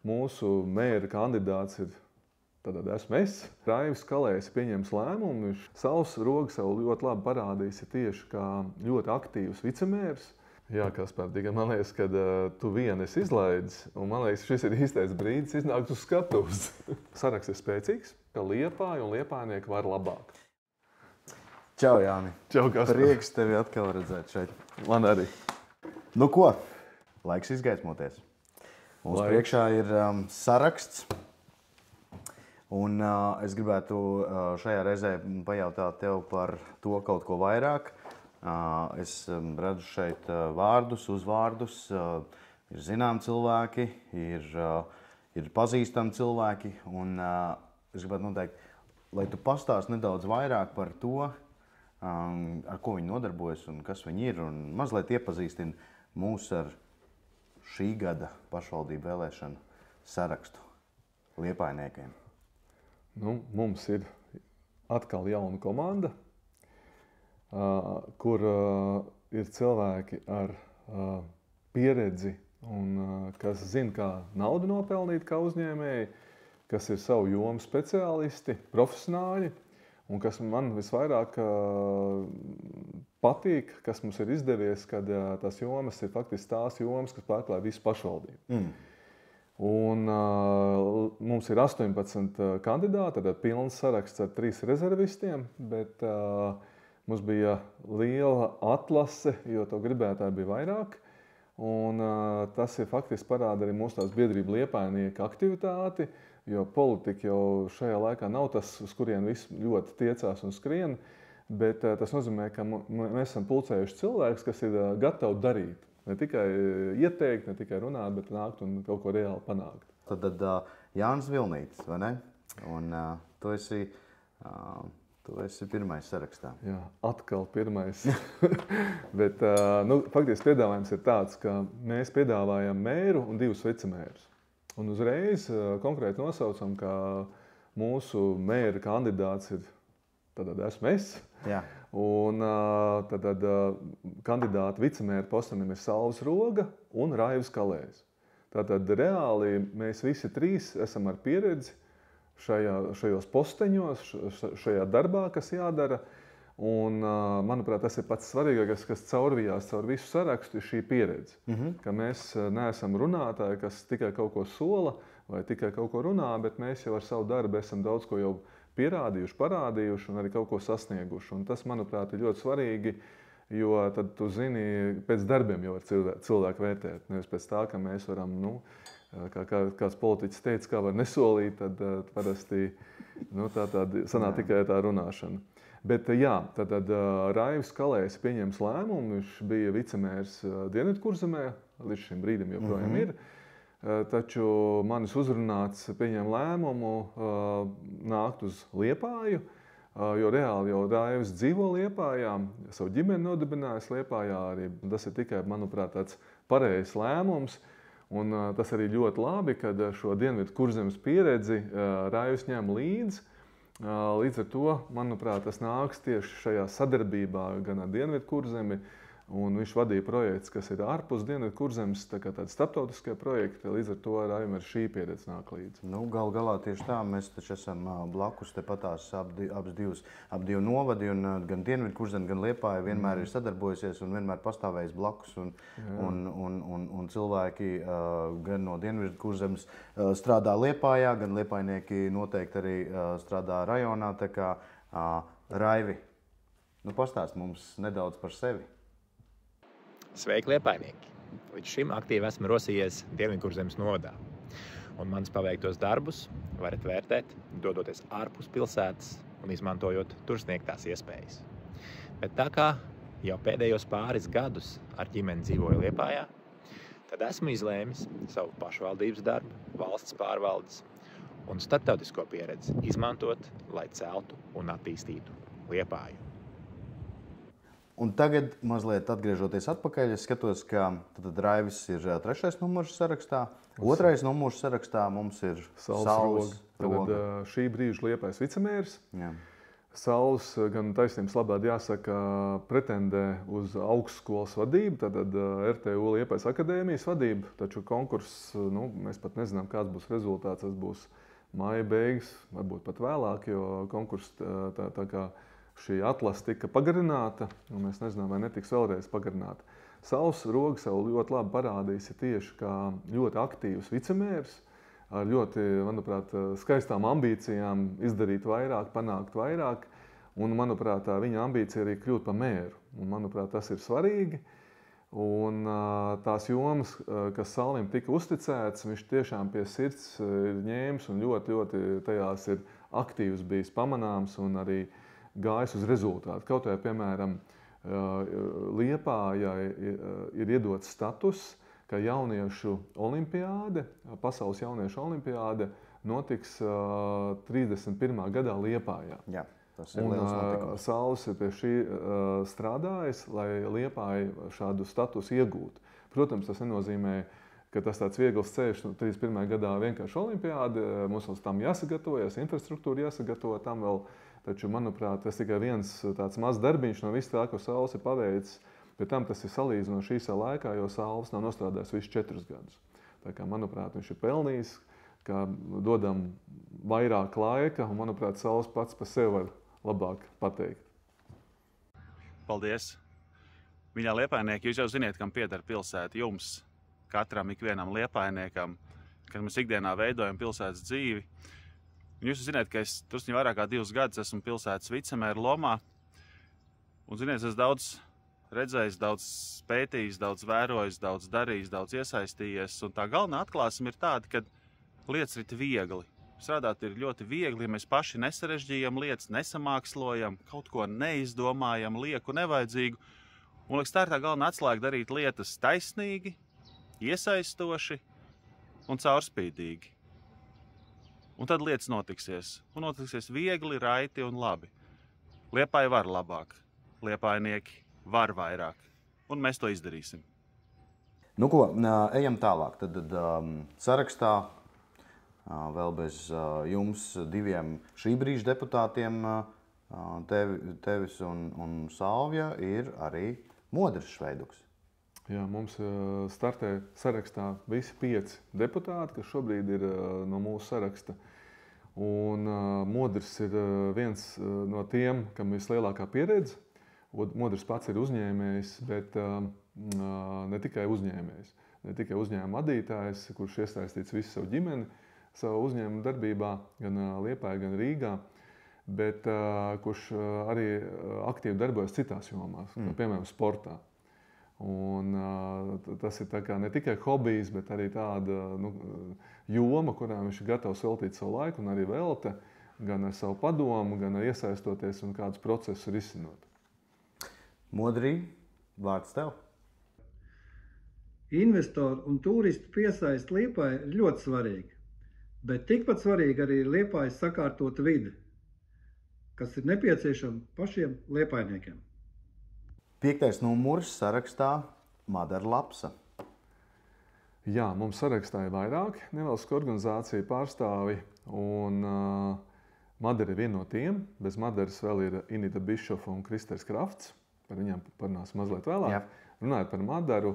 mūsu mēra kandidāts ir tad esmu es. Raivis Kalējs pieņems lēmumu. Viņš savus rogas jau ļoti labi parādījis tieši kā ļoti aktīvs vicemērs. Jā, Kaspar, tikai man liekas, ka tu vienu esi izlaidis, un man liekas, šis ir īstais brīdis iznākt uz skatuves. Saraksts ir spēcīgs, ka Liepāja un liepājnieki var labāk. Čau, Jāni. Čau, Kaspar. Prieks tevi atkal redzēt šeit. Man arī. Nu ko, laiks izgaismoties. Mums priekšā ir saraksts. Un es gribētu šajā reizē pajautāt tev par to kaut ko vairāk. Es redzu šeit vārdus, uzvārdus, ir zinām cilvēki, ir pazīstami cilvēki. Un es gribētu noteikt, lai tu pastāsti nedaudz vairāk par to, ar ko viņi nodarbojas un kas viņi ir. Un mazliet iepazīstina mūs ar šī gada pašvaldību vēlēšanu sarakstu liepājniekiem. Nu, mums ir atkal jauna komanda, kur ir cilvēki ar pieredzi un kas zina, kā naudu nopelnīt kā uzņēmēji, kas ir savu jomu speciālisti, profesionāļi, un kas man visvairāk patīk, kas mums ir izdevies, kad tās jomas ir faktiski tās jomas, kas pārklāj visu pašvaldību. Un mums ir 18 kandidāti, tad pilns saraksts ar 3 rezervistiem, bet mums bija liela atlase, jo to gribētāji bija vairāk. Un tas ir faktiski parāda arī mūsu tās biedrība liepājnieka aktivitāti, jo politika jau šajā laikā nav tas, uz kurien viss ļoti tiecās un skrien, bet tas nozīmē, ka mēs esam pulcējuši cilvēkus, kas ir gatavi darīt. Ne tikai ieteikt, ne tikai runāt, bet nākt un kaut ko reāli panākt. Tad Jānis Vilnītis, vai ne? Un tu esi pirmais sarakstā. Jā, atkal pirmais. Bet faktiski piedāvājums ir tāds, ka mēs piedāvājam mēru un 2 vicemērus. Un uzreiz konkrēti nosaucam, ka mūsu mēra kandidāts ir tad esmu es. Jā. Un tad kandidāti vicemēra postenim ir Salvis Roga un Raivis Kalējs. Tātad reāli mēs visi 3 esam ar pieredzi šajos posteņos, šajā darbā, kas jādara. Un, manuprāt, tas ir pats svarīgākais, kas caurvijās caur visu sarakstu, ir šī pieredze. Ka mēs neesam runātāji, kas tikai kaut ko sola vai tikai kaut ko runā, bet mēs jau ar savu darbu esam daudz ko jau pierādījuši, parādījuši un arī kaut ko sasnieguši. Un tas, manuprāt, ir ļoti svarīgi, jo tad tu zini, pēc darbiem jau var cilvēku vērtēt. Nevis pēc tā, ka mēs varam, kā kāds politiķis teica, kā var nesolīt, tad parasti tā sanāk tikai tā runāšana. Bet jā, tad Raivis Kalējs pieņems lēmumu, viņš bija vicemērs Dienvidkurzemē, līdz šim brīdim joprojām ir. Taču manis uzrunāts pieņem lēmumu nākt uz Liepāju, jo reāli jau Raivis dzīvo Liepājā, savu ģimeni nodibinājis Liepājā arī. Tas ir tikai, manuprāt, tāds pareizs lēmums. Un tas arī ļoti labi, kad šo Dienvidkurzemes pieredzi Raivis ņem līdzi. Līdz ar to, manuprāt, tas nāks tieši šajā sadarbībā gan ar Dienvidkurzemi, un viņš vadīja projekts, kas ir ārpus Dienvidkurzemes, tādi starptautiskie projekti, līdz ar to Raivim ar šī pieredze nāk līdzi. Galu galā tieši tā, mēs taču esam blakus tepatās ap divi novadi, un gan Dienvidkurzeme, gan Liepāja vienmēr ir sadarbojusies un vienmēr pastāvējis blakus, un cilvēki gan no Dienvidkurzemes strādā Liepājā, gan liepājnieki noteikti arī strādā rajonā, tā kā Raivi, pastāst mums nedaudz par sevi. Sveiki, liepājnieki! Līdz šim aktīvi esmu rosījies Dienvidkurzemes novadā. Un manas paveiktos darbus varat vērtēt, dodoties ārpus pilsētas un izmantojot tur sniegtās iespējas. Bet tā kā jau pēdējos pāris gadus ar ģimeni dzīvoju Liepājā, tad esmu izlēmis savu pašvaldības darbu, valsts pārvaldes un starptautisko pieredzi izmantot, lai celtu un attīstītu Liepāju. Un tagad, mazliet atgriežoties atpakaļ, es skatos, ka Raivis ir 3. numurs sarakstā. 2. numurs sarakstā mums ir Salvis Roga. Tad šī brīža Liepājas vicemērs. Jā. Sauls gan taisnības labāk jāsaka pretendē uz augstskolas vadību, tad RTU Liepājas akadēmijas vadību, taču konkurss, mēs pat nezinām, kāds būs rezultāts, tas būs māja beigas, varbūt pat vēlāk, jo konkurss tā kā šī atlase tika pagarināta, un mēs nezinām, vai netiks vēlreiz pagarināta. Sauls Roga sev ļoti labi parādījis tieši kā ļoti aktīvs vicemērs, ar ļoti, manuprāt, skaistām ambīcijām izdarīt vairāk, panākt vairāk. Un, manuprāt, viņa ambīcija arī kļūt par mēru. Un, manuprāt, tas ir svarīgi. Un tās jomas, kas Saulim tika uzticētas, viņš tiešām pie sirds ir ņēmis un ļoti, ļoti tajās ir aktīvs bijis pamanāms un arī gājis uz rezultātu. Kaut vai, piemēram, Liepājai ir iedots status, ka jauniešu olimpiāde, pasaules jauniešu olimpiāde notiks 31. gadā Liepājā. Jā, tas ir liels notikums. Sauls ir pie šī strādājis, lai Liepāja šādu statusu iegūtu. Protams, tas nenozīmē, ka tas tāds viegls ceļš 31. gadā vienkārši olimpiāde. Mums vēl tam jāsagatavojas, infrastruktūra jāsagatavo tam vēl. Taču, manuprāt, tas tikai viens tāds mazs darbiņš no viss tā, ko Sauls ir paveicis. Pēc tam tas ir salīdzinoši īsā laikā, jo Sauls nav nostrādājis visus 4 gadus. Tā kā, manuprāt, viņš ir pelnījis, ka dodam vairāk laika, un, manuprāt, Sauls pats par sevi var labāk pateikt. Paldies! Mīļā liepainieki, jūs jau ziniet, kam pieder pilsēta. Jums, katram, ikvienam liepainiekam, kad mēs ikdienā veidojam pilsētas dzīvi. Un jūs zināt, ka es drusku vairāk kā 2 gadus esmu pilsētas vicemēra lomā. Un, ziniet, es daudz redzējis, daudz pētījis, daudz vērojis, daudz darījis, daudz iesaistījies. Un tā galvenā atklāsme ir tāda, ka lietas rit viegli. Strādāt ir ļoti viegli, ja mēs paši nesarežģījam lietas, nesamākslojam, kaut ko neizdomājam, lieku, nevajadzīgu. Un liekas, tā ir tā galvenā atslēga darīt lietas taisnīgi, iesaistoši un caurspīdīgi. Un tad lietas notiksies. Un notiksies viegli, raiti un labi. Liepāja var labāk. Liepainieki var vairāk. Un mēs to izdarīsim. Nu ko, ejam tālāk. Tad sarakstā vēl bez jums 2 šī brīža deputātiem, tevis un Salvja, ir arī Modris Šveiduks. Jā, mums startē sarakstā visi 5 deputāti, kas šobrīd ir no mūsu saraksta. Un Modris ir viens no tiem, kam ir vislielākā pieredze. Modris pats ir uzņēmējs, bet ne tikai uzņēmējs. Ne tikai uzņēmuma vadītājs, kurš iesaistīts visu savu ģimeni, savu uzņēmumu darbībā, gan Liepājā, gan Rīgā, bet kurš arī aktīvi darbojas citās jomās, piemēram, sportā. Un, tas ir tā kā ne tikai hobijs, bet arī tāda joma, kurā viņš ir gatavs veltīt savu laiku un arī velta gan ar savu padomu, gan ar iesaistoties un kādus procesus risinot. Modrī, vārds tev. Investoru un turistu piesaist Liepājai ir ļoti svarīgi, bet tikpat svarīgi arī ir Liepājas sakārtota vide, kas ir nepieciešama pašiem liepājniekiem. 5. numurs sarakstā Madara Lapsa. Jā, mums sarakstā ir vairāk nevalstisko organizāciju pārstāvi, un Madara ir viena no tiem. Bez Madaras vēl ir Inita Bišofa un Kristers Krafts. Par viņām parunāsim mazliet vēlāk. Jā. Runājot par Madaru,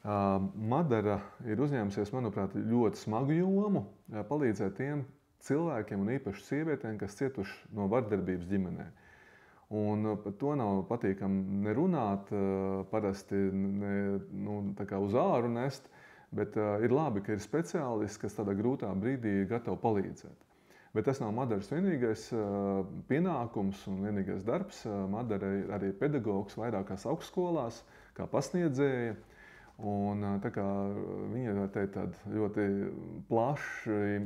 Madara ir uzņēmusies, manuprāt, ļoti smagu jomu, palīdzēt tiem cilvēkiem un īpaši sievietēm, kas cietuši no vardarbības ģimenē. Un par to nav patīkami nerunāt, parasti tā kā uz āru nest, bet ir labi, ka ir speciālisti, kas tādā grūtā brīdī ir gatavi palīdzēt. Bet tas nav Madaras vienīgais pienākums un vienīgais darbs. Madara ir arī pedagogs vairākās augstskolās, kā pasniedzēja. Un, tā kā viņa ir tāda ļoti plaši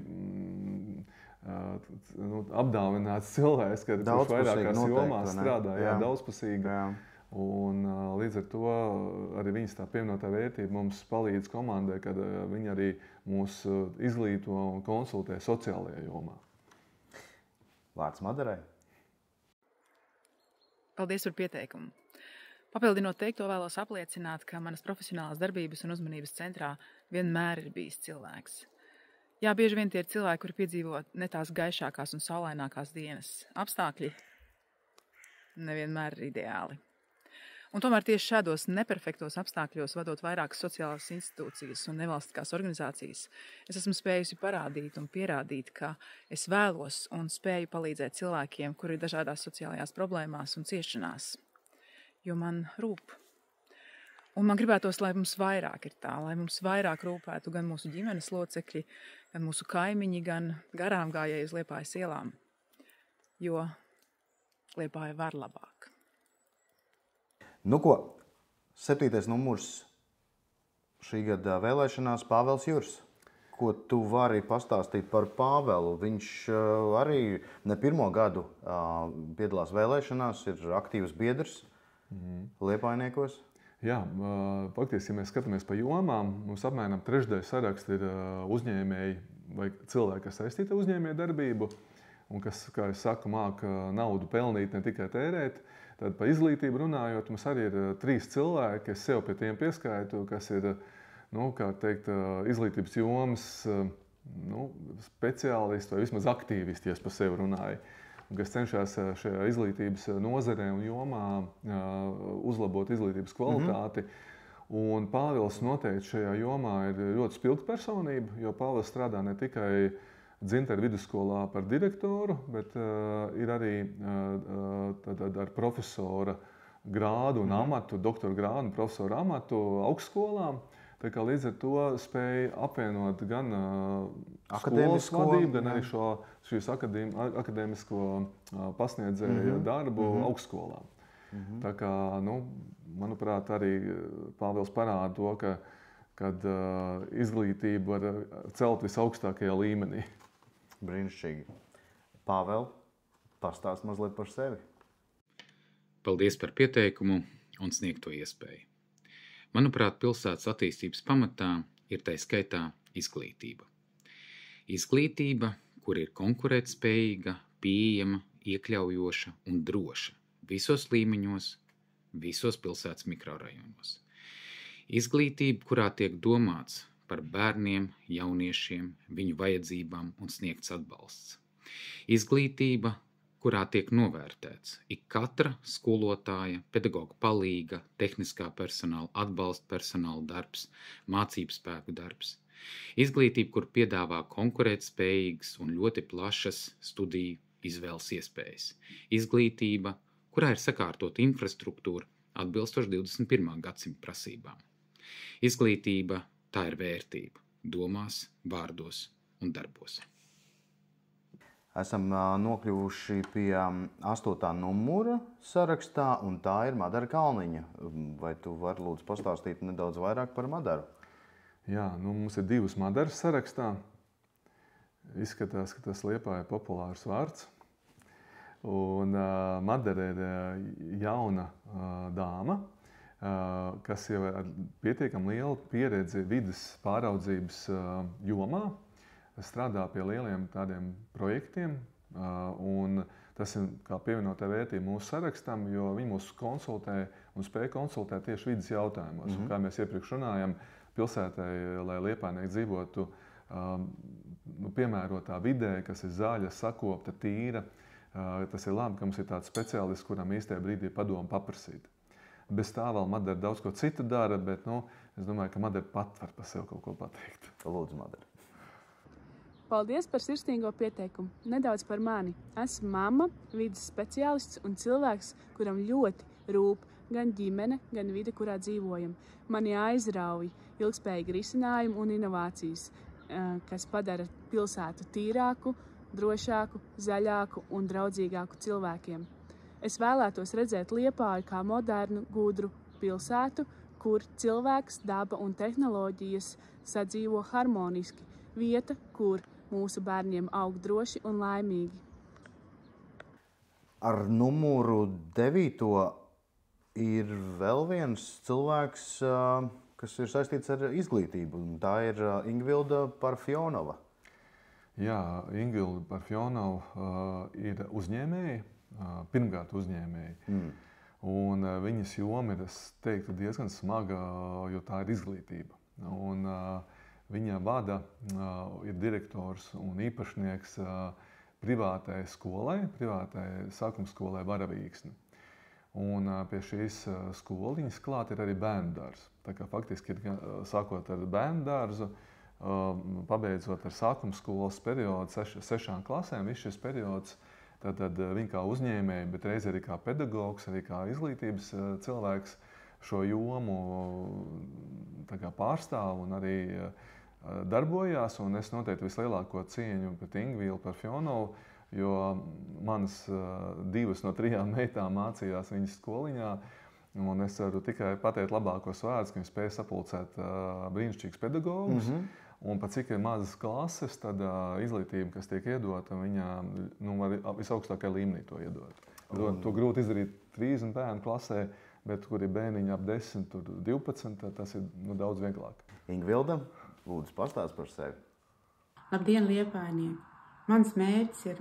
apdāvināts cilvēks, kurš vairākās jomās strādā, daudzpusīgi. Un, līdz ar to arī viņas tā pievienotā vērtība mums palīdz komandai, kad viņi arī mūs izglīto un konsultē sociālajā jomā. Vārds Madarai. Paldies par pieteikumu. Papildinot teikto, vēlos apliecināt, ka manas profesionālās darbības un uzmanības centrā vienmēr ir bijis cilvēks. Jā, bieži vien tie ir cilvēki, kuri piedzīvo ne tās gaišākās un saulainākās dienas. Apstākļi nevienmēr ir ideāli. Un tomēr tieši šādos neperfektos apstākļos, vadot vairākas sociālās institūcijas un nevalstiskās organizācijas, es esmu spējusi parādīt un pierādīt, ka es vēlos un spēju palīdzēt cilvēkiem, kuri ir dažādās sociālajās problēmās un ciešanās, jo man rūp. Un man gribētos, lai mums vairāk ir tā, lai mums vairāk rūpētu gan mūsu ģimenes locekļi, gan mūsu kaimiņi, gan garām gājēji uz Liepājas ielām, jo Liepāja var labāk. Nu ko, 7. numurs šī gada vēlēšanās Pāvels Jurs. Ko tu vari pastāstīt par Pāvelu? Viņš arī ne pirmo gadu piedalās vēlēšanās, ir aktīvs biedrs Liepainiekos. Jā, faktiski, ja mēs skatāmies pa jomām, mums apmēram trešdaļa saraksta ir uzņēmēji vai cilvēki, kas saistīti ar uzņēmēju darbību un kas, kā es saku, māca naudu pelnīt, ne tikai tērēt. Tad par izglītību runājot, mums arī ir 3 cilvēki, es sev pie tiem pieskaitu, kas ir, kā teikt, izglītības jomas speciālisti vai vismaz aktīvisti, ja es par sevi runāju, un kas cenšas šajā izglītības nozarē un jomā uzlabot izglītības kvalitāti. Un Pāvils noteikti šajā jomā ir ļoti spilgta personība, jo Pāvils strādā ne tikai Dzintaru vidusskolā par direktoru, bet ir arī ar profesora grādu un amatu, doktora grādu un profesora amatu augstskolām. Tā kā līdz ar to spēja apvienot gan skolas vadību, gan arī šīs akadēmisko pasniedzēju darbu augstskolām. Tā kā, manuprāt, arī Pāvils parāda to, ka izglītība var celt visaugstākajā līmenī. Brīnišķīgi. Pāvēl, pastāst mazliet par sevi. Paldies par pieteikumu un sniegto iespēju. Manuprāt, pilsētas attīstības pamatā ir tai skaitā izglītība. Izglītība, kur ir konkurētspējīga, pieejama, iekļaujoša un droša visos līmeņos, visos pilsētas mikrorajonos. Izglītība, kurā tiek domāts par bērniem, jauniešiem, viņu vajadzībām un sniegts atbalsts. Izglītība, kurā tiek novērtēts ik katra skolotāja, pedagoga palīga, tehniskā personāla, atbalsta personāla darbs, mācību spēku darbs. Izglītība, kur piedāvā konkurētspējīgas un ļoti plašas studiju izvēles iespējas. Izglītība, kurā ir sakārtota infrastruktūra atbilstoši 21. gadsimta prasībām. Izglītība, tā ir vērtība domās, vārdos un darbos. Esam nokļuvuši pie 8. numura sarakstā, un tā ir Madara Kalniņa. Vai tu vari lūdzu pastāstīt nedaudz vairāk par Madaru? Jā, mums ir 2 Madaras sarakstā. Izskatās, ka tas Liepāja ir populārs vārds. Un Madara ir jauna dāma, kas jau ar pietiekami lielu pieredzi vides pāraudzības jomā, strādā pie lieliem tādiem projektiem, un tas ir kā pievienotā vērtība mūsu sarakstam, jo viņi mūs konsultē un spēj konsultēt tieši vides jautājumos. Un, kā mēs iepriekš runājam, pilsētai, lai liepājnieki dzīvotu piemērotā vidē, kas ir zaļa, sakopta, tīra, tas ir labi, ka mums ir tāds speciālists, kuram īstajā brīdī padomu paprasīt. Bez tā vēl Madara daudz ko citu dara, bet es domāju, ka Madara pat var par sevi kaut ko pateikt. Lūdzu, Madara. Paldies par sirsnīgo pieteikumu. Nedaudz par mani. Esmu mamma, vides speciālists un cilvēks, kuram ļoti rūp gan ģimene, gan vide, kurā dzīvojam. Mani aizrauj ilgspējīgi risinājumi un inovācijas, kas padara pilsētu tīrāku, drošāku, zaļāku un draudzīgāku cilvēkiem. Es vēlētos redzēt Liepāju kā modernu, gudru pilsētu, kur cilvēks, daba un tehnoloģijas sadzīvo harmoniski. Vieta, kur mūsu bērniem aug droši un laimīgi. Ar numuru 9. ir vēl viens cilvēks, kas ir saistīts ar izglītību. Tā ir Ingvilda Parfjonova. Jā, Ingvilda Parfjonova ir uzņēmēja, pirmkārt uzņēmēji. Un viņas joma ir, es teiktu, diezgan smaga, jo tā ir izglītība. Un viņa vada, ir direktors un īpašnieks privātai skolai, privātai sākuma skolai Varavīksne. Un pie šīs skoliņas klāt ir arī bērnu dārzs. Tā kā faktiski ir sākot ar bērnu dārzu, pabeidzot ar sākuma skolas periodu, 6 klasēm, viss šis periods, tad viņi kā uzņēmēji, bet reiz arī kā pedagogs, arī kā izglītības cilvēks šo jomu pārstāv un arī darbojās. Un es noteikti vislielāko cieņu pret Ingvīlu, par Fionovu, jo manas 2 no 3 meitām mācījās viņas skoliņā. Un es varu tikai pateikt labākos vārdus, ka viņi spēja sapulcēt brīnišķīgus pedagogus. Un pat cik ir mazas klases, tad izglītība, kas tiek iedota, viņa var visaugstākajā līmenī to iedot. To grūti izdarīt 30 bērnu klasē, bet kur ir bērniņi ap 10, 12, tas ir daudz vieglāk. Ingvilda, lūdzu pastāst par sevi. Labdien, Liepainieki! Mans mērķis ir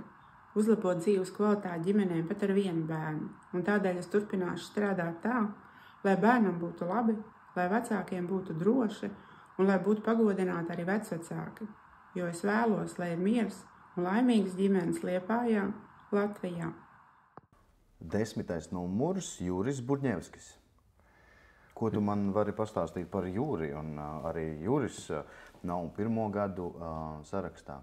uzlabot dzīves kvalitāti ģimenēm pat ar vienu bērnu. Un tādēļ es turpināšu strādāt tā, lai bērnam būtu labi, lai vecākiem būtu droši un lai būtu pagodināti arī vecvecāki. Jo es vēlos, lai ir miers un laimīgas ģimenes Liepājā, Latvijā. 10. numurs Juris Burņevskis. Ko tu man vari pastāstīt par Juri? Un arī Juris nav 1. gadu sarakstā.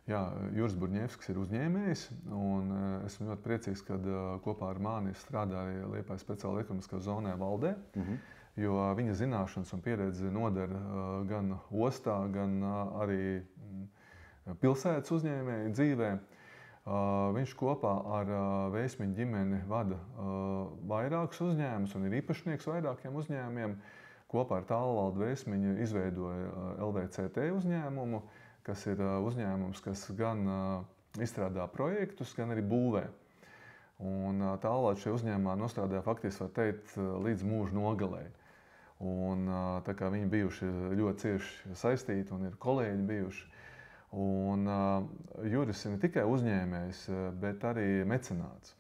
Jā, Juris Burņevskis ir uzņēmējs, un esmu ļoti priecīgs, kad kopā ar mani strādāja Liepājas speciāla ekonomiskā zonā valdē, jo viņa zināšanas un pieredze noder gan ostā, gan arī pilsētas uzņēmēju dzīvē. Viņš kopā ar Vēsmiņu ģimeni vada vairākus uzņēmumus un ir īpašnieks vairākiem uzņēmumiem. Kopā ar Tālvaldu Vēsmiņu izveidoja LVCT uzņēmumu, kas ir uzņēmums, kas gan izstrādā projektus, gan arī būvē. Un Tālvaldu šajā uzņēmumā nostrādāja faktiski, var teikt, līdz mūža nogalei. Un tā kā viņi bijuši ļoti cieši saistīti un ir kolēģi bijuši. Un Juris ir ne tikai uzņēmējs, bet arī mecenāts.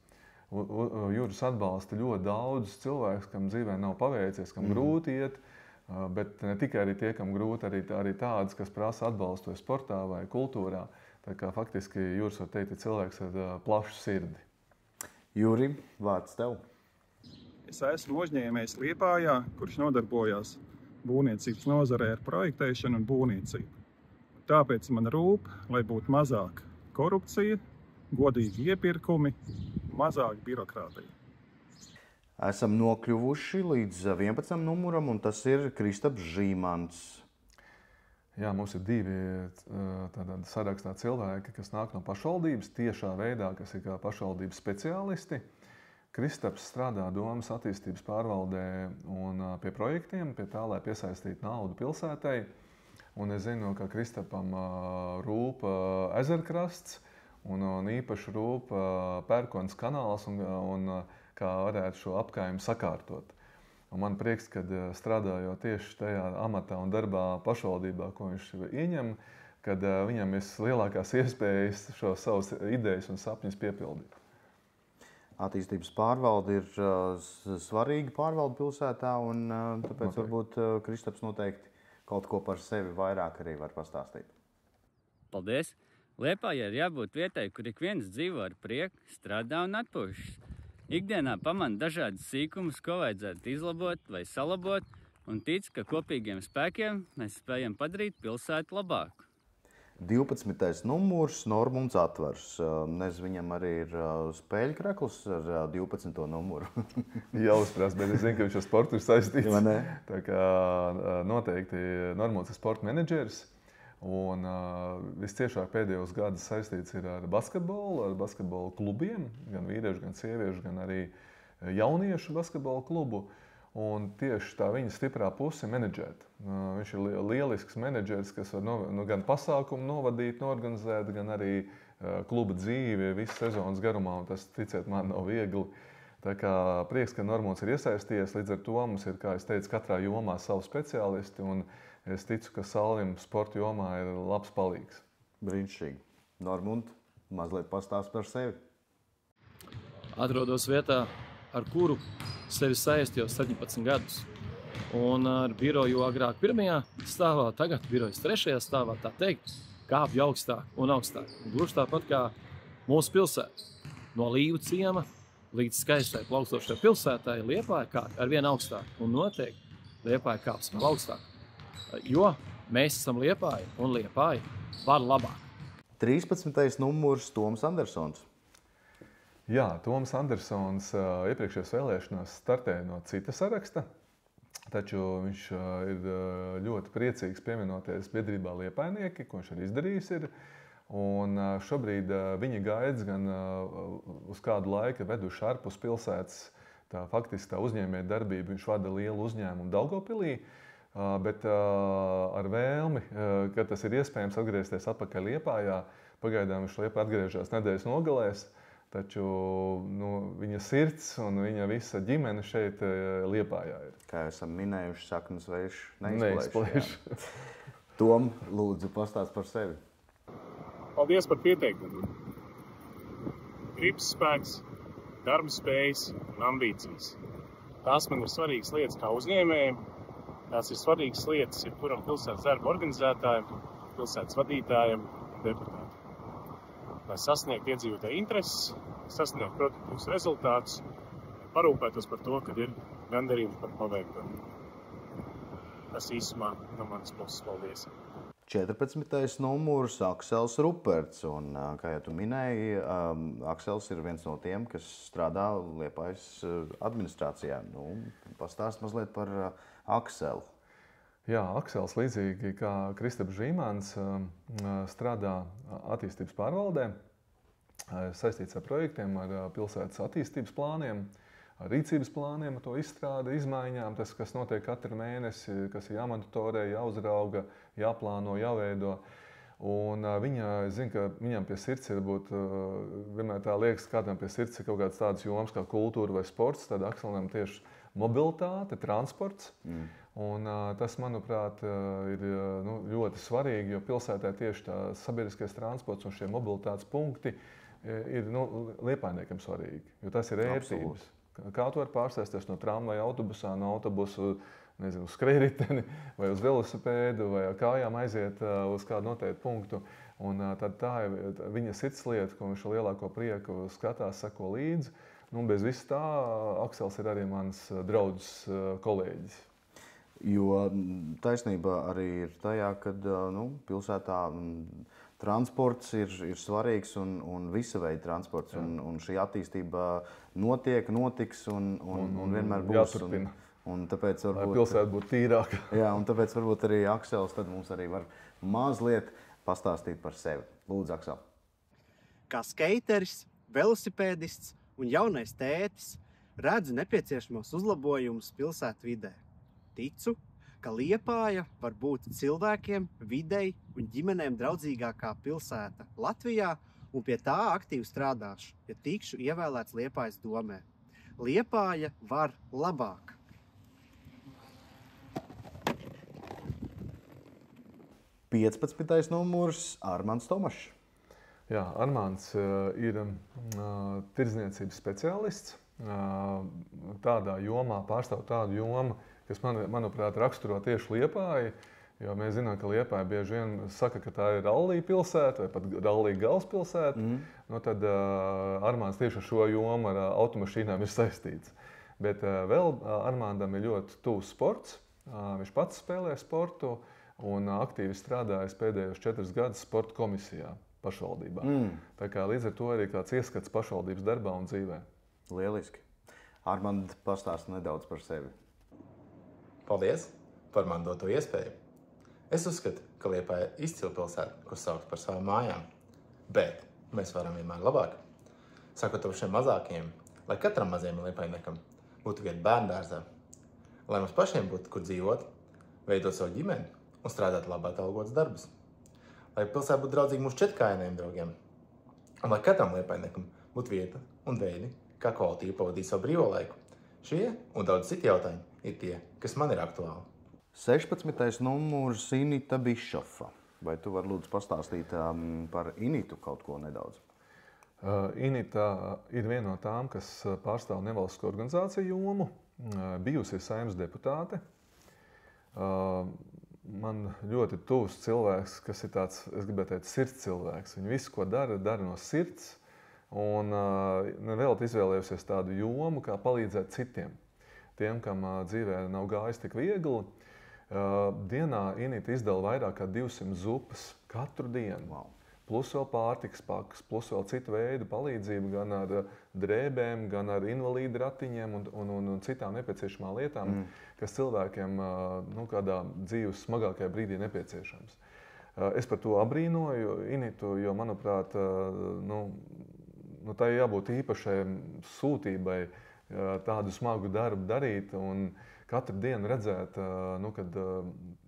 Juris atbalsta ļoti daudz cilvēkus, kam dzīvē nav paveicies, kam grūti iet, bet ne tikai arī tie, kam grūti, arī tādas, kas prasa atbalstu vai sportā vai kultūrā. Tā kā faktiski Juris, var teikt, ir cilvēks ar plašu sirdi. Juri, vārds tev. Es esmu uzņēmējs Liepājā, kurš nodarbojās būvniecības nozarē ar projektēšanu un būvniecību. Tāpēc man rūp, lai būtu mazāk korupcija, godīgi iepirkumi, mazāk birokrātija. Esam nokļuvuši līdz 11. numuram, un tas ir Kristaps Žīmans. Jā, mums ir 2 sarakstā cilvēki, kas nāk no pašvaldības tiešā veidā, kas ir kā pašvaldības speciālisti. Kristaps strādā domas attīstības pārvaldē un pie projektiem, pie tā, lai piesaistītu naudu pilsētai. Un es zinu, ka Kristapam rūp ezerkrasts un īpaši rūp Pērkonas kanāls un kā varētu šo apkaimi sakārtot. Un man prieks, kad strādājot tieši tajā amatā un darbā pašvaldībā, ko viņš ieņem, kad viņam ir lielākās iespējas šo savus idejas un sapņus piepildīt. Attīstības pārvalde ir svarīga pārvalde pilsētā, un tāpēc varbūt Kristaps noteikti kaut ko par sevi vairāk arī var pastāstīt. Paldies! Liepājai ir jābūt vietai, kur ik viens dzīvo ar prieku, strādā un atpūšas. Ikdienā pamana dažādas sīkumus, ko vajadzētu izlabot vai salabot, un tic, ka kopīgiem spēkiem mēs spējam padarīt pilsētu labāku. 12. numurs Normunds Atvars. Viņam arī ir spēļkrekls ar 12. numuru. Jāuzprās, bet es zinu, ka viņš ar sportu ir saistīts. Tā kā noteikti Normunds ir sporta menedžeris. Un visciešāk pēdējos gadus saistīts ir ar basketbolu klubiem, gan vīriešu, gan sieviešu, gan arī jauniešu basketbolu klubu. Un tieši tā viņa stiprā puse ir menedžēt. Viņš ir lielisks menedžeris, kas var gan pasākumu novadīt, norganizēt, gan arī kluba dzīvi visu sezonas garumā. Un tas, ticiet man, nav viegli. Tā kā prieks, ka Normunds ir iesaistījies. Līdz ar to mums ir, kā es teicu, katrā jomā savu speciālisti. Un es ticu, ka Salvim sporta jomā ir labs palīgs. Brīnišķīgi. Normund, mazliet pastāst par sevi. Atrodos vietā, ar kuru sevi saistījos 17 gadus. Un ar biroju agrāk 1. stāvā, tagad birojas 3. stāvā, tā teikt, kāpj augstāk un augstāk. Gluži tāpat kā mūsu pilsēta. No Līvu ciema līdz skaistai plaukstošai pilsētai Liepāja kāp ar vien augstāk. Un noteikti Liepāja kāps vēl augstāk. Jo mēs esam Liepāja un Liepāja var labāk. 13. numurs Toms Andersons. Jā, Toms Andersons iepriekšējās vēlēšanās startēja no cita saraksta, taču viņš ir ļoti priecīgs pievienoties biedrībā Liepainieki, ko viņš arī izdarījis ir. Un šobrīd viņa gaidas gan uz kādu laiku veduši ārpus pilsētas, faktiski tā uzņēmēja darbība, viņš vada lielu uzņēmumu Daugavpilī, bet ar vēlmi, ka tas ir iespējams atgriezties atpakaļ Liepājā. Pagaidām viņš Liepā atgriežas nedēļas nogalēs, taču viņa sirds un viņa visa ģimene šeit Liepājā ir. Kā esam minējuši, saknes vējš neizplēš. Tom, lūdzu, pastāst par sevi. Paldies par pieteikumu. Gribas spēks, darba spējas un ambīcijas. Tās man ir svarīgas lietas kā uzņēmējiem. Tās ir svarīgas lietas jebkuram pilsētas darba organizētājiem, pilsētas vadītājiem un deputātiem. Lai sasniegtu iedzīvotāju intereses, sasniegtu produktīvus rezultātus, parūpētos par to, kad ir gandarījums par paveikto. Tas īsumā no manas puses. Paldies. 14. numurs Aksels Ruperts, un, kā jau tu minēji, Aksels ir viens no tiem, kas strādā Liepājas administrācijā. Pastāst mazliet par Akselu. Jā, Aksels līdzīgi kā Kristaps Žīmāns strādā attīstības pārvaldē, saistīts ar projektiem, ar pilsētas attīstības plāniem, ar rīcības plāniem, to izstrāde, izmaiņām, tas, kas notiek katru mēnesi, kas ir jāmonitorē, jāuzrauga, jāplāno, jāveido. Un es zinu, ka viņam pie sirds ir būt, vienmēr tā liekas, kādam pie sirds ir kaut kāds tāds joms kā kultūra vai sports, tad Akselam tieši mobilitāte, transports. Un tas, manuprāt, ir ļoti svarīgi, jo pilsētā tieši tā sabiedriskais transports un šie mobilitātes punkti ir Liepainiekam svarīgi, jo tas ir ērtības. Kā tu vari pārsēsties no tramvaja autobusā, no autobusu, nezinu, uz skrējriteni vai uz velosipēdu vai ar kājām aiziet uz kādu noteiktu punktu. Un tad tā ir viņa sirdslieta, ko viņš ar lielāko prieku skatās, seko līdzi. Bez viss tā, Aksels ir arī mans draudzes kolēģis. Jo taisnība arī ir tajā, ka pilsētā transports ir svarīgs un visa veida transports. Un šī attīstība notiks un vienmēr būs. Jāturpina. Un tāpēc varbūt, lai pilsēta būtu tīrāka. Jā, un tāpēc varbūt arī Aksels tad mums arī var mazliet pastāstīt par sevi. Lūdzu, Aksel. Kā skeiteris, velosipēdists un jaunais tētis redzu nepieciešamos uzlabojumus pilsētu vidē. Ticu, ka Liepāja var būt cilvēkiem, videi un ģimenēm draudzīgākā pilsēta Latvijā un pie tā aktīvi strādāšu, ja tikšu ievēlēts Liepājas domē. Liepāja var labāk. Piecpadsmitais numurs Armands Tomašs. Jā, Armands ir tirdzniecības speciālists. Tādā jomā, pārstāv tādu jomu, kas, manuprāt, raksturo tieši Liepāju, jo mēs zinām, ka Liepāja bieži vien saka, ka tā ir rallija pilsēta vai pat rallija galvaspilsēta. Tad Armands tieši ar šo jomu ar automašīnām ir saistīts. Bet vēl Armandam ir ļoti tuvs sports. Viņš pats spēlē sportu un aktīvi strādājis pēdējos 4 gadus sporta komisijā pašvaldībā. Tā kā līdz ar to arī kāds ieskats pašvaldības darbā un dzīvē. Lieliski. Armand, pastāst nedaudz par sevi. Paldies par man doto iespēju. Es uzskatu, ka Liepāja ir izcila pilsēta, ko saukt par savām mājām. Bet mēs varam vienmēr labāk. Sakot to šiem mazākiem, lai katram mazajam Liepainiekam būtu vieta bērndārzā, lai mums pašiem būtu, kur dzīvot, veidot savu ģimeni un strādāt labi atalgotus darbus. Lai pilsēta būtu draudzīga mūsu četrkājainiem draugiem. Un lai katram Liepainiekam būtu vieta un veidi, kā kvalitīvi pavadīt savu brīvo laiku. Šie un daudz citi jautājumi ir tie, kas man ir aktuāli. 16. numurs Inita Bišofa. Vai tu vari lūdzu pastāstīt par Initu kaut ko nedaudz? Inita ir viena no tām, kas pārstāv nevalstisko organizāciju jomu, bijusi Saeimas deputāte. Man ļoti tuvs cilvēks, kas ir tāds, es gribētu teikt, sirds cilvēks. Viņa visu, ko dara no sirds. Un vēl izvēlējusies tādu jomu, kā palīdzēt citiem. Tiem, kam dzīvē nav gājis tik viegli, dienā Inita izdala vairāk kā 200 zupas katru dienu. Wow. Plus vēl pārtikas pakas, plus vēl citu veidu palīdzību gan ar drēbēm, gan ar invalīdu ratiņiem un citām nepieciešamām lietām, kas cilvēkiem kādā dzīves smagākajā brīdī nepieciešams. Es par to abrīnoju Initu, jo, manuprāt, tai jābūt īpašai sūtībai tādu smagu darbu darīt un katru dienu redzēt, kad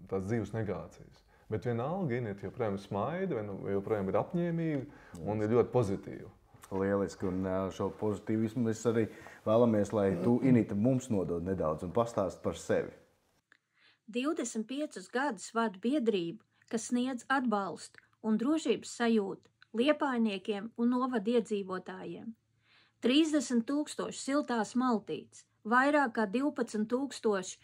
tās dzīves negācijas. Bet vienalga Inita joprojām smaida, joprojām ir apņēmīga un ir ļoti pozitīva. Lieliski, un šo pozitīvismu mēs arī vēlamies, lai tu, Inita, mums nodod nedaudz un pastāst par sevi. 25 gadus vadu biedrību, kas sniedz atbalstu un drošības sajūtu liepājniekiem un novada iedzīvotājiem. 30 000 siltās maltītes, vairāk kā 12 000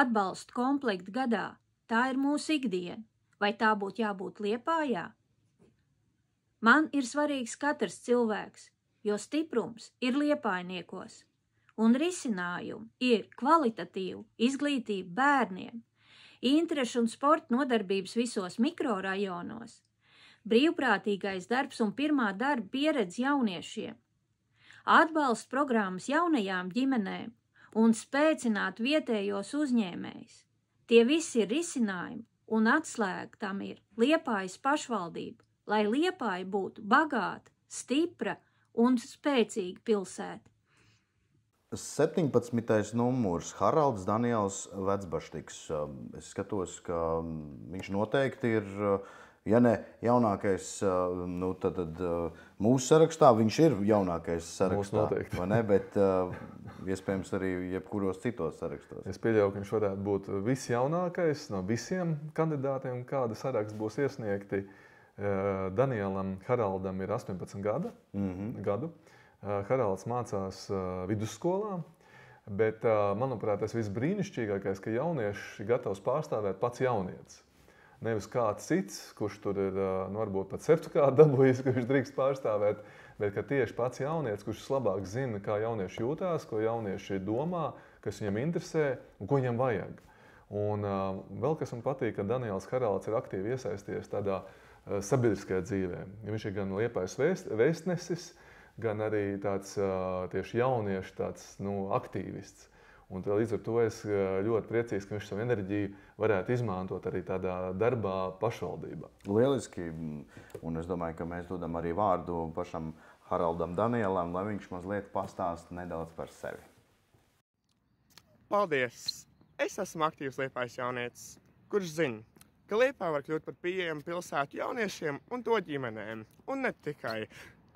atbalstu komplektu gadā. Tā ir mūsu ikdiena. Vai tā būtu jābūt Liepājā? Man ir svarīgs katrs cilvēks, jo stiprums ir liepājniekos, un risinājumi ir kvalitatīva izglītība bērniem, interešu un sporta nodarbības visos mikrorajonos, brīvprātīgais darbs un pirmā darba pieredze jauniešiem, atbalsta programmas jaunajām ģimenēm un spēcināt vietējos uzņēmējus. Tie visi ir risinājumi, un atslēga tam ir Liepājas pašvaldība, lai Liepāja būtu bagāta, stipra un spēcīga pilsēta. 17. numurs Haralds Daniels Vecbaštiks. Es skatos, ka viņš noteikti ir, ja ne jaunākais, tad mūsu sarakstā viņš ir jaunākais sarakstā. Vai ne? Bet iespējams arī jebkuros citos sarakstos. Es pieļauju, ka viņš varētu būt visjaunākais no visiem kandidātiem, kāda saraksts būs iesniegti. Danielam Haraldam ir 18 gadu. Haralds mācās vidusskolā, bet, manuprāt, tas viss brīnišķīgākais, ka jaunieši ir gatavs pārstāvēt pats jaunietis. Nevis kāds cits, kurš tur ir, varbūt pat certifikātu dabūjis, ka viņš drīkst pārstāvēt, bet ka tieši pats jaunietis, kurš labāk zina, kā jaunieši jūtās, ko jaunieši domā, kas viņam interesē un ko viņam vajag. Un vēl kas man patīk, ka Daniels Haralds ir aktīvi iesaisties tādā sabiedriskajā dzīvē. Viņš ir gan Liepājas vēstnesis, gan arī tāds tieši jauniešu tāds, aktīvists. Un līdz ar to es ļoti priecīgs, ka viņš savu enerģiju varētu izmantot arī tādā darbā pašvaldībā. Lieliski, un es domāju, ka mēs dodam arī vārdu pašam Haraldam Danielam, lai viņš mazliet pastāsta nedaudz par sevi. Paldies! Es esmu aktīvs Liepājas jaunietis, kurš zina, ka Liepāja var kļūt par pieejamu pilsētu jauniešiem un to ģimenēm. Un ne tikai.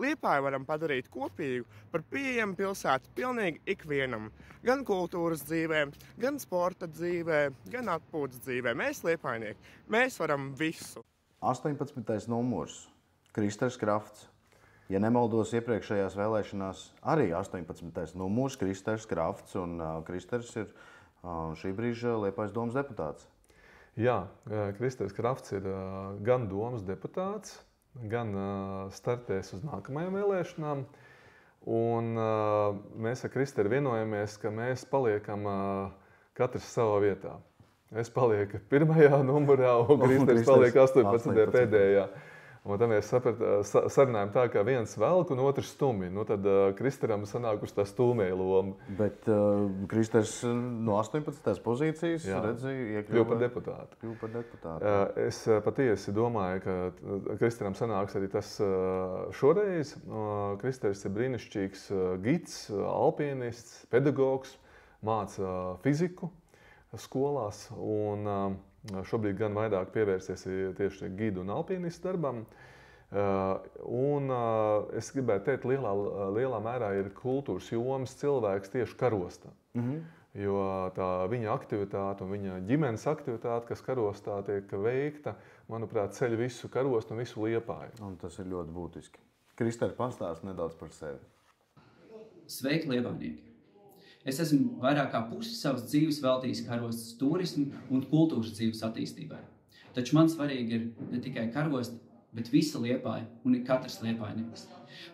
Liepāju varam padarīt kopīgu par pieejamu pilsētu pilnīgi ikvienam. Gan kultūras dzīvē, gan sporta dzīvē, gan atpūtas dzīvē. Mēs liepājnieki, mēs varam visu. 18. numurs Kristers Krafts. Ja nemaldos iepriekšējās vēlēšanās, arī 18. numurs Kristers Krafts, un Kristers ir šī brīža Liepājas domas deputāts. Jā, Kristers Krafts ir gan domas deputāts, gan startēs uz nākamajām vēlēšanām. Un mēs ar Kristeru vienojamies, ka mēs paliekam katrs savā vietā. Es palieku pirmajā numurā, un Kristers paliek 18. pēdējā. Un tad mēs sarunājam tā, ka viens velk un otrs stumi. Tad Kristeram sanāk uz tā stūmēja loma. Bet Kristers no 18. pozīcijas kļuva par deputātu. Es patiesi domāju, ka Kristeram sanāks arī tas šoreiz. Kristers ir brīnišķīgs gids, alpinists, pedagogs, māca fiziku skolās. Un šobrīd gan vairāk pievērsies tieši gidu un alpinistu darbam. Un es gribētu teikt, lielā mērā ir kultūras jomas cilvēks tieši karostā. Jo tā viņa aktivitāte un viņa ģimenes aktivitāte, kas karostā tiek veikta, manuprāt, ceļ visu karostu un visu Liepāju. Un tas ir ļoti būtiski. Krister, pastāst nedaudz par sevi. Sveiki, liepājnieki! Es esmu vairāk kā pusi savas dzīves veltījis karostas turismu un kultūras dzīves attīstībai. Taču man svarīgi ir ne tikai karosta, bet visa Liepāja un katrs liepājnieks.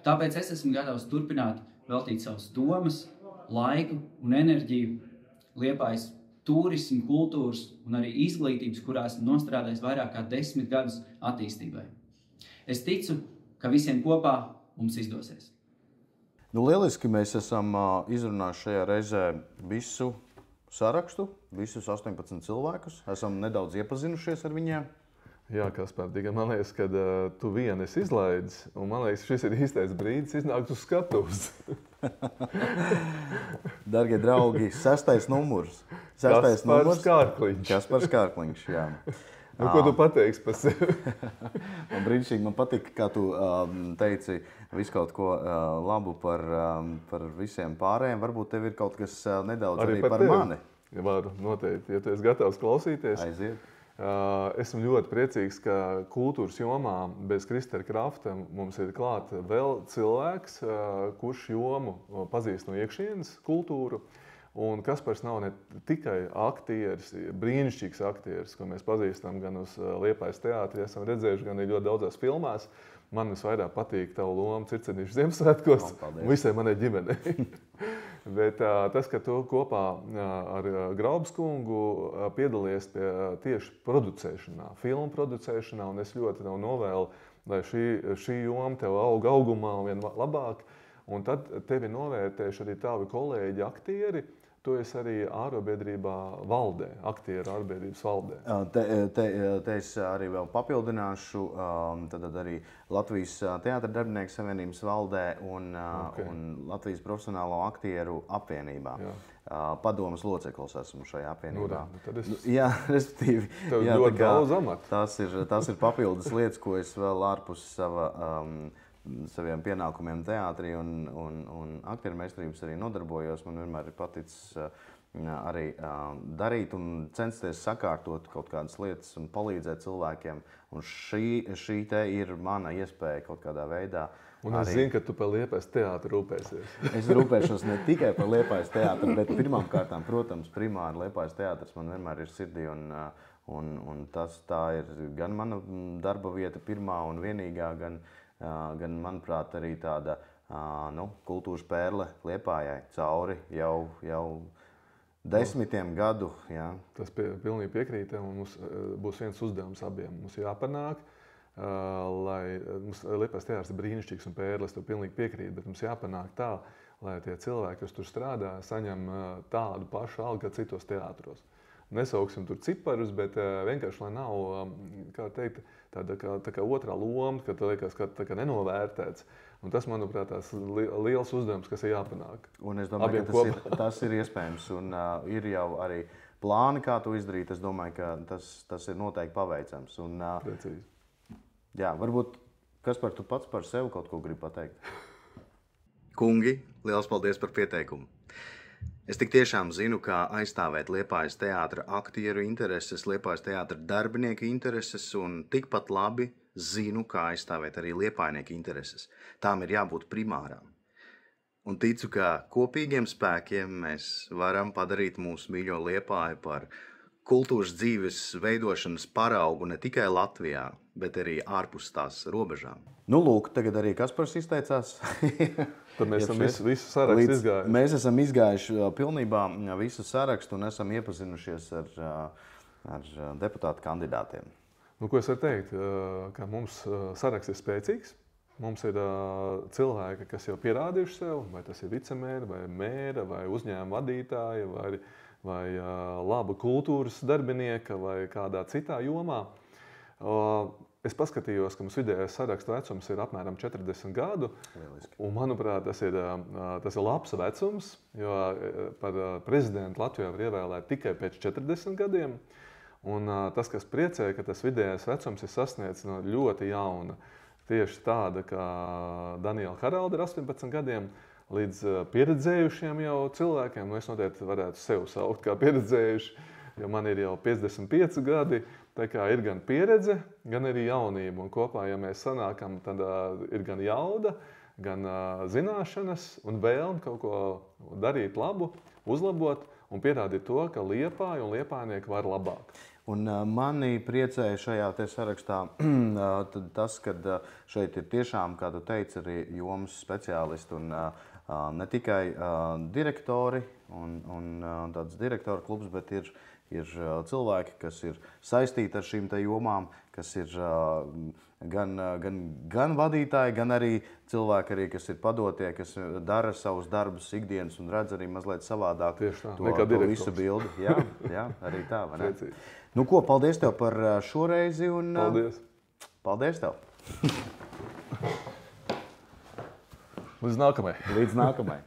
Tāpēc es esmu gatavs turpināt veltīt savas domas, laiku un enerģiju Liepājas turismu, kultūras un arī izglītības, kurā esmu nostrādājis vairāk kā 10 gadus attīstībai. Es ticu, ka visiem kopā mums izdosies. Nu, lieliski mēs esam izrunājuši šajā reizē visu sarakstu, visus 18 cilvēkus. Esam nedaudz iepazinušies ar viņiem. Jā, Kaspar, man liekas, ka tu vienu esi izlaidis, un man liekas, šis ir īstais brīdis iznākt uz skatuves. Dargie draugi, 6. numurs. Kaspars Kārkliņš. Kaspars Kārkliņš, jā. Nu, ko tu pateiksi par sevi? Man brīnišķīgi, man patika, kā tu teici visu kaut ko labu par visiem pārējiem. Varbūt tev ir kaut kas nedaudz arī par mani. Ja varu, noteikti. Ja tu esi gatavs klausīties. Aiziet. Esmu ļoti priecīgs, ka kultūras jomā bez Kristera Krafta mums ir klāt vēl cilvēks, kurš jomu pazīst no iekšienes kultūru. Un Kaspars nav ne tikai aktieris, brīnišķīgs aktieris, ko mēs pazīstam gan uz Liepājas teātri, esam redzējuši gan ļoti daudzās filmās. Man visvairāk patīk tavu lomu Circenīšu Ziemassvētkos un visai manai ģimenei. Bet tas, ka tu kopā ar Graubas kungu piedalies pie tieši producēšanā, filmu producēšanā, un es ļoti tev novēlu, lai šī joma tev aug augumā un vien labāk. Un tad tevi novērtēšu arī tavi kolēģi aktieri. Tu esi arī ārotbiedrībā valdē, aktieru ārotbiedrības valdē. Te es arī vēl papildināšu, tad arī Latvijas Teātra darbinieku savienības valdē un Latvijas profesionālo aktieru apvienībā. Padomas loceklis esmu šajā apvienībā. Jā, respektīvi. Tev ļoti daudz amatu. Tas ir papildus lietas, ko es vēl ārpus saviem pienākumiem teātrī un aktieru meistarības arī nodarbojos. Man vienmēr ir paticis arī darīt un censties sakārtot kaut kādas lietas un palīdzēt cilvēkiem. Un šī te ir mana iespēja kaut kādā veidā. Un es zinu, ka tu par Liepājas teātri rūpēsies. Es rūpēšos ne tikai par Liepājas teātri, bet pirmām kārtām, protams, primāri Liepājas teātris man vienmēr ir sirdī. Un tā ir gan mana darba vieta pirmā un vienīgā, gan manuprāt, arī tāda kultūras pērle Liepājai cauri jau 10 gadu. Jā. Tas pilnīgi piekrīt, un mums būs viens uzdevums abiem. Mums jāpanāk, lai Liepājas teātris ir brīnišķīgs un pērles, to pilnīgi piekrīt, bet mums jāpanāk tā, lai tie cilvēki, kas tur strādā, saņem tādu pašu algu kā citos teātros. Nesauksim tur ciparus, bet vienkārši, lai nav, kā teikt, tā kā otrā loma, ka tā liekas, ka tā kā nenovērtēts. Un tas, manuprāt, tās liels uzdevums, kas ir jāpanāk. Un es domāju, ka tas ir iespējams. Un ir jau arī plāni, kā to izdarīt. Es domāju, ka tas ir noteikti paveicams. Un, precīzi. Jā, varbūt, Kaspar, tu pats par sevi kaut ko gribi pateikt? Kungi, liels paldies par pieteikumu. Es tik tiešām zinu, kā aizstāvēt Liepājas teātra aktieru intereses, Liepājas teātra darbinieku intereses, un tikpat labi zinu, kā aizstāvēt arī liepājnieku intereses. Tām ir jābūt primārām. Un ticu, ka kopīgiem spēkiem mēs varam padarīt mūsu mīļo Liepāju par kultūras dzīves veidošanas paraugu ne tikai Latvijā, bet arī ārpus tās robežām. Nu, lūk, tagad arī Kaspars izteicās. Tad mēs esam visu sarakstu izgājuši. Mēs esam izgājuši pilnībā visu sarakstu un esam iepazinušies ar deputātu kandidātiem. Nu, ko es varu teikt? Ka mums saraksts ir spēcīgs. Mums ir cilvēki, kas jau pierādījuši sev, vai tas ir vicemēra, vai mēra, vai uzņēmuma vadītāja, vai laba kultūras darbinieka, vai kādā citā jomā. Es paskatījos, ka mums vidējais sarakstu vecums ir apmēram 40 gadu. Lieliski. Un, manuprāt, tas ir labs vecums, jo par prezidentu Latvijā var ievēlēt tikai pēc 40 gadiem. Un tas, kas priecē, ka tas vidējais vecums ir sasniegts no ļoti jauna. Tieši tāda, kā Daniela Haralda ir 18 gadiem, līdz pieredzējušiem jau cilvēkiem. Nu, es noteikti varētu sev saukt kā pieredzējuši, jo man ir jau 55 gadi. Tā kā ir gan pieredze, gan arī jaunība. Un kopā, ja mēs sanākam, tad ir gan jauda, gan zināšanas un vēlme kaut ko darīt labu, uzlabot un pierādīt to, ka Liepāja un liepājnieki var labāk. Un mani priecēja šajā te sarakstā tas, ka šeit ir tiešām, kā tu teici, arī jomas speciālisti un ne tikai direktori un tāds direktoru klubs, bet ir cilvēki, kas ir saistīti ar šīm te jomām, kas ir gan vadītāji, gan arī cilvēki, arī, kas ir padotie, kas dara savus darbus ikdienas un redz arī mazliet savādāk to visu bildi. Jā, arī tā, vai ne? Nu ko, paldies tev par šoreizi un paldies tev. Līdz nākamai. Līdz nākamai.